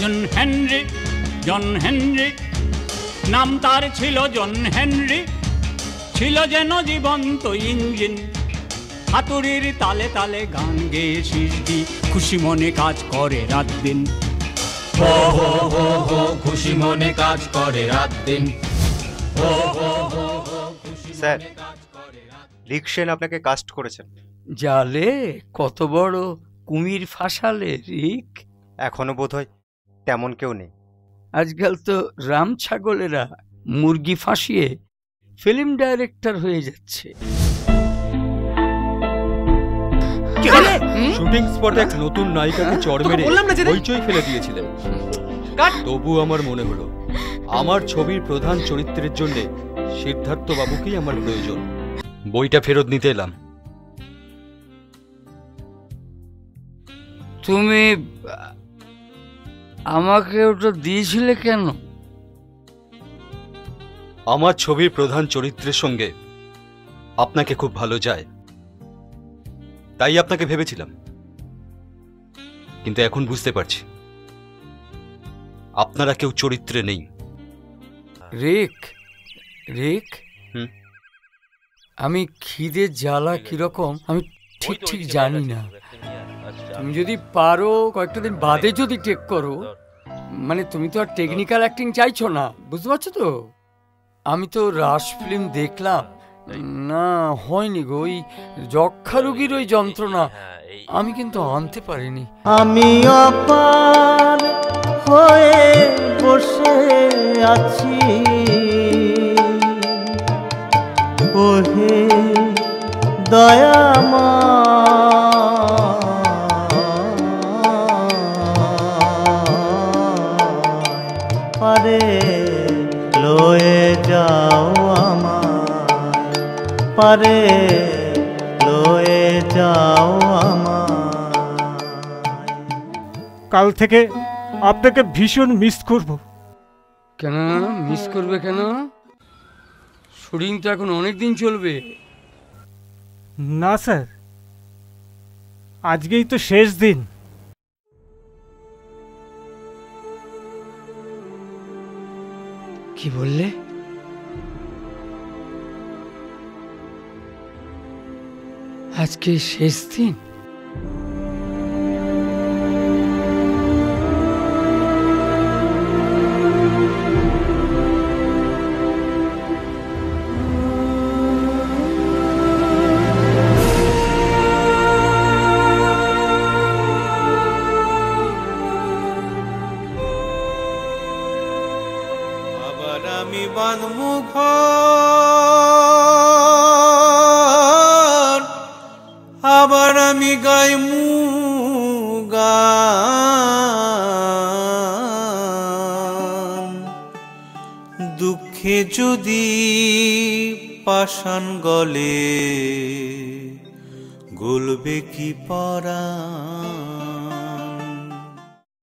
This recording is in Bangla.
জন হেনরি, জন হেনরি, নাম তার ছিল জন হেনরি, ছিল যেন জীবন্ত ইঞ্জিন, হাতুড়ির তালে তালে গান গেয়ে শীষ দি খুশি মনে কাজ করে রাত দিন। হো হো হো হো খুশি মনে কাজ করে রাত দিন। হো হো হো হো খুশি মনে কাজ করে রাত দিন। রিক সেন আপনাকে কাস্ট করেছেন। জালে কত বড় কুমির ফাঁসালে রিক। এখনো বোধহয় তেমন কেউ নেই। আজকাল তো রাম ছাগলেরা মুরগি ফাঁসিয়ে ফিল্ম ডাইরেক্টর হয়ে যাচ্ছে। শুটিং স্পটে এক নতুন নায়িকাকে চড় মেরে হইচই ফেলে দিয়েছিলেন। তবু আমার মনে হলো আমার ছবির প্রধান চরিত্রের জন্য সিদ্ধার্থ বাবুকেই আমার প্রয়োজন। বইটা ফেরত নিতে এলাম। তুমি আমাকে ওটা দিয়েছিলে কেন? আমার ছবির প্রধান চরিত্রের সঙ্গে আপনাকে খুব ভালো যায়, তাই আপনাকে ভেবেছিলাম। কিন্তু এখন বুঝতে পারছি আপনারা কেউ চরিত্রে নেই। রিক, রিক, আমি খিদে জ্বালা কিরকম আমি ঠিক ঠিক জানি না। তুমি যদি পারো কয়েকটা দিন বাদে যদি টেক করো, মানে তুমি তো আর টেকনিক্যাল অ্যাক্টিং চাইছো না, বুঝতে পারছো তো? আমি তো রাশ ফিল্ম দেখলাম, না হয়নি গো, ওই যক্ষা রোগীর ওই যন্ত্রণা আমি কিন্তু আনতে পারিনি। আমি অপার হয়ে বসে আছি, ওহে দয়াময় পারে লয়ে যাও আমায়, পারে লয়ে যাও আমায়। কাল থেকে আপনাকে ভীষণ মিস করব। কেন মিস করবে কেন? শুটিং তো এখন অনেক দিন চলবে। না স্যার, আজকেই তো শেষ দিন। কি বললে? আজকে শেষ দিন? আবার আমি গাইমু গান, দুঃখে যদি পাষাণ গলে গলবে কি পরাণ।